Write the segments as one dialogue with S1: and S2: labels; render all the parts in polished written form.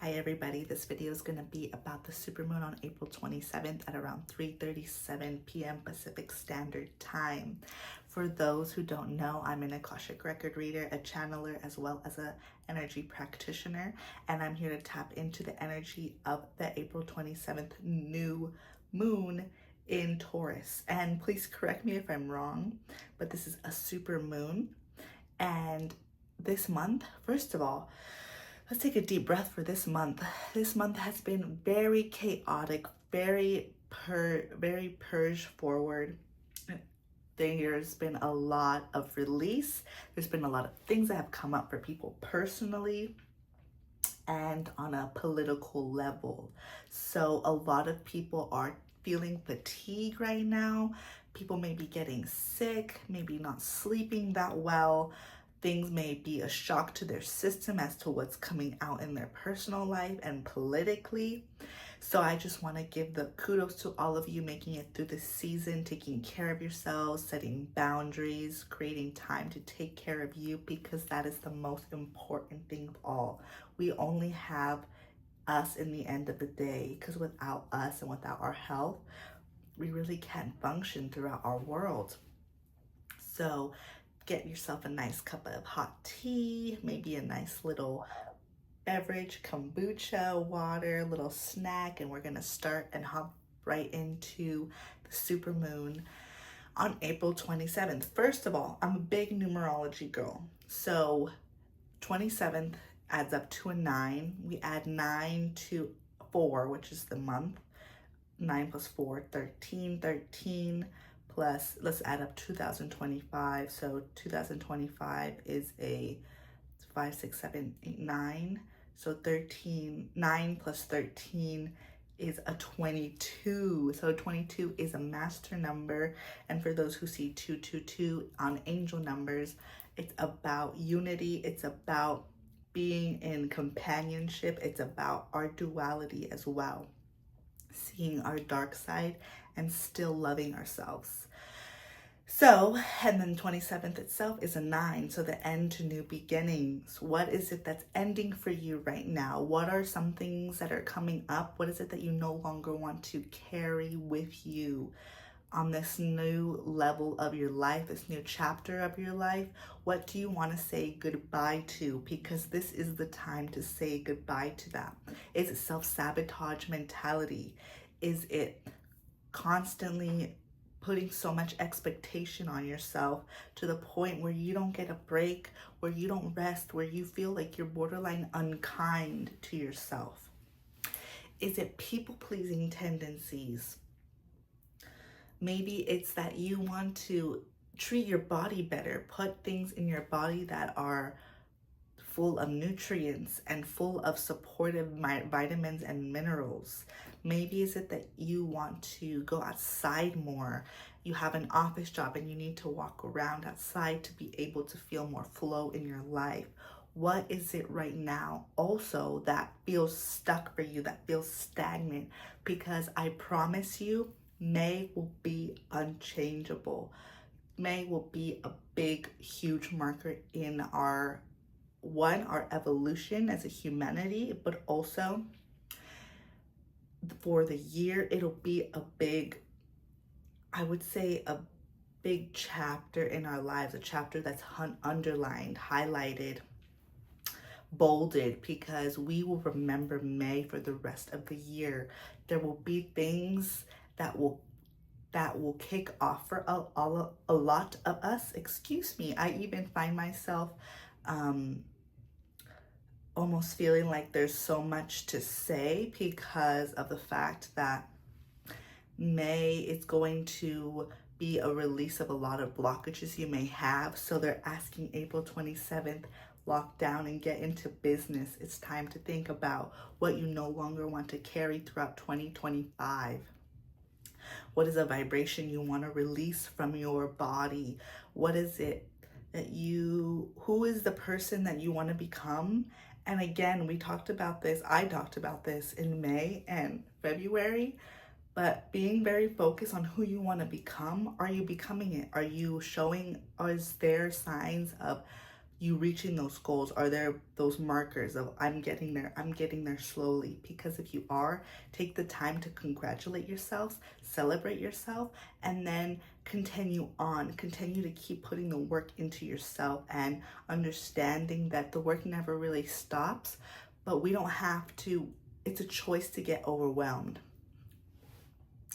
S1: Hi everybody, this video is going to be about the supermoon on April 27th at around 3:37 p.m. Pacific Standard Time. For those who don't know, I'm an Akashic record reader, a channeler, as well as an energy practitioner, and I'm here to tap into the energy of the April 27th new moon in Taurus. And please correct me if I'm wrong, but this is a super moon. And this month, first of all, let's take a deep breath for this month. This month has been very chaotic, very purge forward. There's been a lot of release. There's been a lot of things that have come up for people personally and on a political level. So a lot of people are feeling fatigue right now. People may be getting sick, maybe not sleeping that well. Things may be a shock to their system as to what's coming out in their personal life and politically. So I just want to give the kudos to all of you making it through this season, taking care of yourselves, setting boundaries, creating time to take care of you, because that is the most important thing of all. We only have us in the end of the day, because without us and without our health, we really can't function throughout our world. So get yourself a nice cup of hot tea, maybe a nice little beverage, kombucha, water, little snack, and we're gonna start and hop right into the supermoon on April 27th. First of all, I'm a big numerology girl. So 27th adds up to a 9. We add 9 to 4, which is the month. 9 plus 4, 13, 13 plus, let's add up 2025. So 2025 is a 5, 6, 7, 8, 9. So 13, 9 plus 13 is a 22. So 22 is a master number. And for those who see 222 on angel numbers, it's about unity. It's about being in companionship. It's about our duality as well. Seeing our dark side and still loving ourselves. So, and then 27th itself is a 9, so the end to new beginnings. What is it that's ending for you right now? What are some things that are coming up? What is it that you no longer want to carry with you on this new level of your life, this new chapter of your life? What do you want to say goodbye to? Because this is the time to say goodbye to that. Is it self-sabotage mentality? Is it constantly putting so much expectation on yourself to the point where you don't get a break, where you don't rest, where you feel like you're borderline unkind to yourself? Is it people-pleasing tendencies? Maybe it's that you want to treat your body better, put things in your body that are full of nutrients and full of supportive vitamins and minerals. Maybe is it that you want to go outside more? You have an office job and you need to walk around outside to be able to feel more flow in your life. What is it right now also that feels stuck for you, that feels stagnant? Because I promise you, May will be unchangeable. May will be a big, huge marker in our evolution as a humanity, but also for the year, it'll be a big, I would say, a big chapter in our lives, a chapter that's underlined, highlighted, bolded, because we will remember May for the rest of the year. There will be things that will kick off for a lot of us. Excuse me, I even find myself almost feeling like there's so much to say because of the fact that May is going to be a release of a lot of blockages you may have. So they're asking April 27th, lock down and get into business. It's time to think about what you no longer want to carry throughout 2025. What is a vibration you want to release from your body? What is it that who is the person that you want to become? And again, I talked about this in May and February, but being very focused on who you want to become. Are you becoming it? Are you showing, is there signs of you reaching those goals? Are there those markers of I'm getting there slowly? Because if you are, take the time to congratulate yourselves, celebrate yourself, and then continue on. Continue to keep putting the work into yourself and understanding that the work never really stops, but we don't have to, it's a choice to get overwhelmed.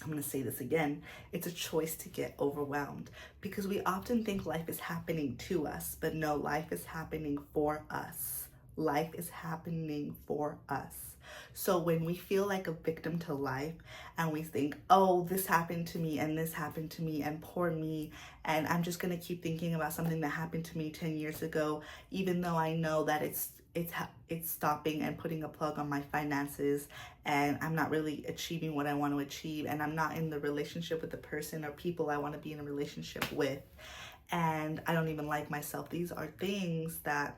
S1: I'm going to say this again. It's a choice to get overwhelmed because we often think life is happening to us, but no, life is happening for us. Life is happening for us. So when we feel like a victim to life and we think, oh, this happened to me and this happened to me and poor me, and I'm just going to keep thinking about something that happened to me 10 years ago, even though I know that it's stopping and putting a plug on my finances, and I'm not really achieving what I want to achieve, and I'm not in the relationship with the person or people I want to be in a relationship with, and I don't even like myself. These are things that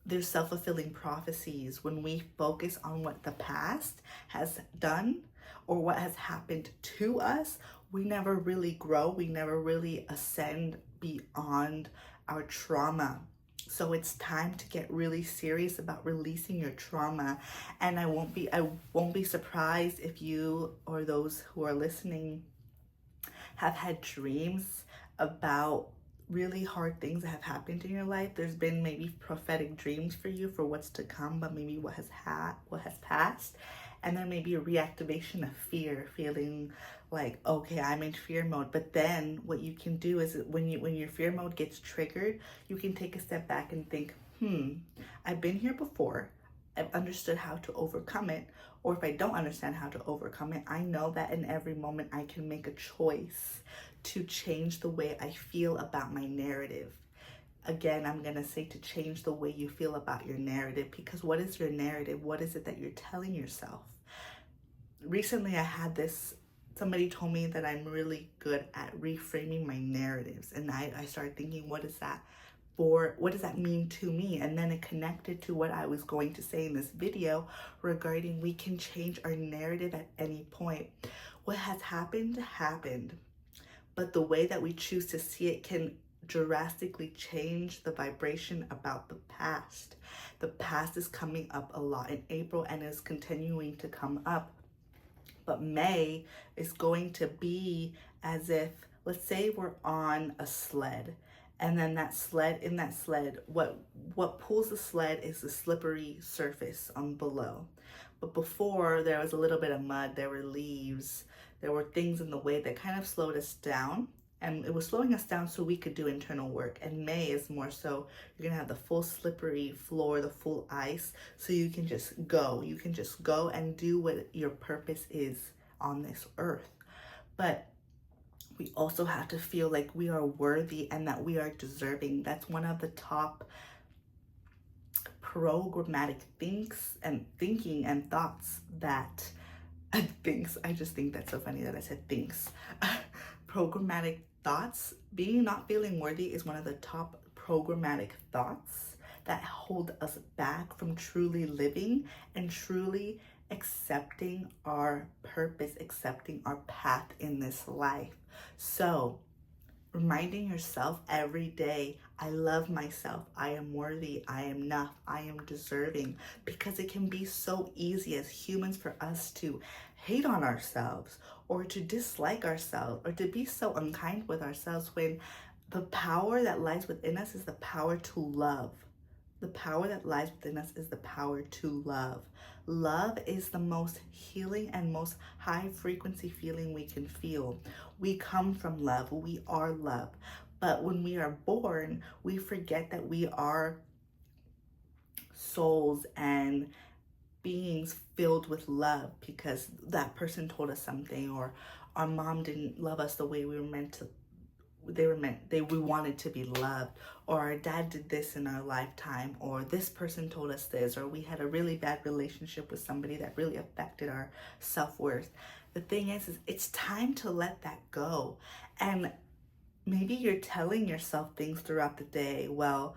S1: they're self-fulfilling prophecies. When we focus on what the past has done or what has happened to us, we never really grow. We never really ascend beyond our trauma. So it's time to get really serious about releasing your trauma. And I won't be surprised if you or those who are listening have had dreams about really hard things that have happened in your life. There's been maybe prophetic dreams for you for what's to come, but maybe what has passed. And there may be a reactivation of fear, feeling like, okay, I'm in fear mode. But then what you can do is when your fear mode gets triggered, you can take a step back and think, I've been here before. I've understood how to overcome it. Or if I don't understand how to overcome it, I know that in every moment I can make a choice to change the way I feel about my narrative. Again, I'm going to say to change the way you feel about your narrative, because what is your narrative? What is it that you're telling yourself? Recently, I had somebody told me that I'm really good at reframing my narratives. And I started thinking, what does that mean to me? And then it connected to what I was going to say in this video regarding we can change our narrative at any point. What has happened, happened. But the way that we choose to see it can drastically change the vibration about the past. The past is coming up a lot in April and is continuing to come up. But May is going to be as if, let's say we're on a sled, and then in that sled, what pulls the sled is the slippery surface on below. But before, there was a little bit of mud, there were leaves, there were things in the way that kind of slowed us down. And it was slowing us down so we could do internal work. And May is more so, you're going to have the full slippery floor, the full ice, so you can just go. You can just go and do what your purpose is on this earth. But we also have to feel like we are worthy and that we are deserving. That's one of the top programmatic thinking and thoughts that I just think that's so funny that I said thinks. Programmatic thoughts, not feeling worthy is one of the top programmatic thoughts that hold us back from truly living and truly accepting our purpose, accepting our path in this life. So reminding yourself every day, I love myself, I am worthy, I am enough, I am deserving, because it can be so easy as humans for us to hate on ourselves or to dislike ourselves or to be so unkind with ourselves, when the power that lies within us is the power to love. The power that lies within us is the power to love. Love is the most healing and most high frequency feeling we can feel. We come from love. We are love. But when we are born, we forget that we are souls and beings filled with love because that person told us something, or our mom didn't love us the way we wanted to be loved, or our dad did this in our lifetime, or this person told us this, or we had a really bad relationship with somebody that really affected our self-worth. The thing is it's time to let that go. And maybe you're telling yourself things throughout the day, well,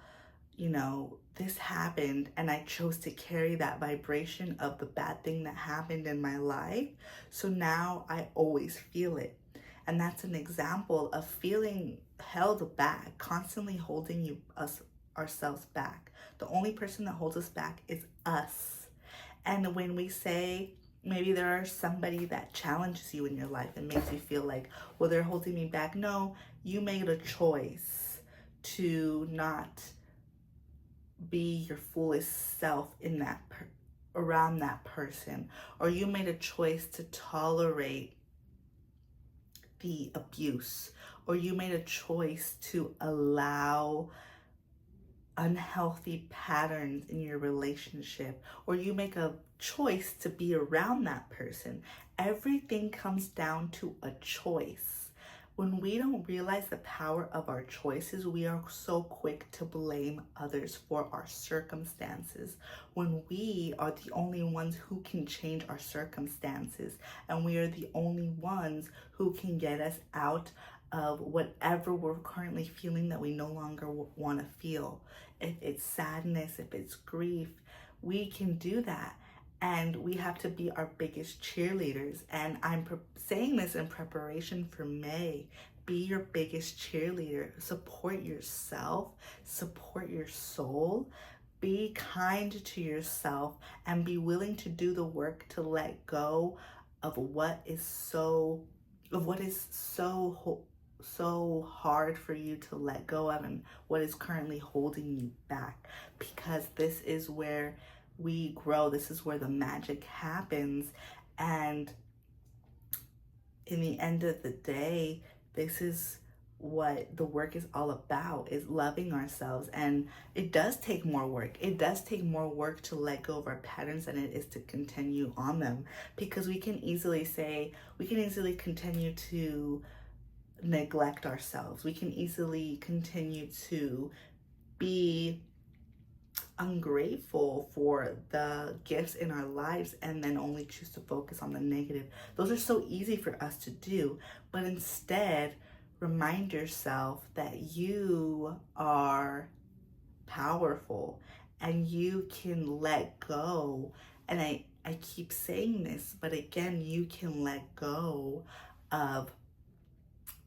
S1: this happened and I chose to carry that vibration of the bad thing that happened in my life, so now I always feel it. And that's an example of feeling held back, constantly holding ourselves back. The only person that holds us back is us. And when we say, maybe there are somebody that challenges you in your life and makes you feel like, well, they're holding me back. No, you made a choice to not be your fullest self in that around that person, or you made a choice to tolerate the abuse, or you made a choice to allow unhealthy patterns in your relationship, or you make a choice to be around that person. Everything comes down to a choice. When we don't realize the power of our choices, we are so quick to blame others for our circumstances, when we are the only ones who can change our circumstances, and we are the only ones who can get us out of whatever we're currently feeling that we no longer want to feel. If it's sadness, if it's grief, we can do that. And we have to be our biggest cheerleaders. And I'm saying this in preparation for May. Be your biggest cheerleader. Support yourself, support your soul. Be kind to yourself and be willing to do the work to let go of what is so hard for you to let go of, and what is currently holding you back, because this is where we grow. This is where the magic happens. And in the end of the day, this is what the work is all about, is loving ourselves. And it does take more work. It does take more work to let go of our patterns than it is to continue on them, because we can easily continue to neglect ourselves. We can easily continue to be ungrateful for the gifts in our lives and then only choose to focus on the negative. Those are so easy for us to do, but instead remind yourself that you are powerful and you can let go. And I keep saying this, but again, you can let go of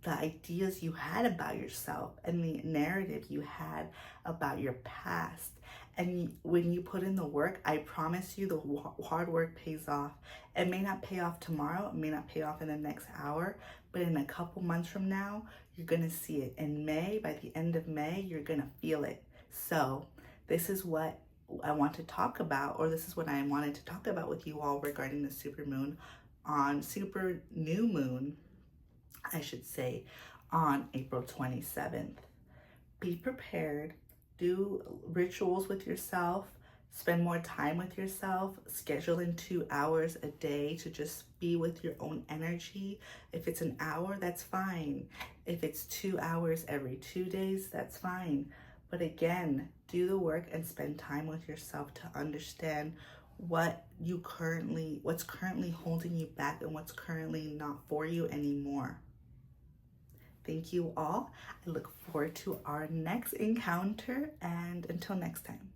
S1: the ideas you had about yourself and the narrative you had about your past. And when you put in the work, I promise you the hard work pays off. It may not pay off tomorrow, it may not pay off in the next hour, but in a couple months from now, you're gonna see it. In May, by the end of May, you're gonna feel it. So this is what I want to talk about, or this is what I wanted to talk about with you all regarding the super new moon, I should say, on April 27th. Be prepared. Do rituals with yourself. Spend more time with yourself. Schedule in 2 hours a day to just be with your own energy. If it's an hour, that's fine. If it's 2 hours every 2 days, that's fine. But again, do the work and spend time with yourself to understand what's currently holding you back and what's currently not for you anymore. Thank you all. I look forward to our next encounter, and until next time.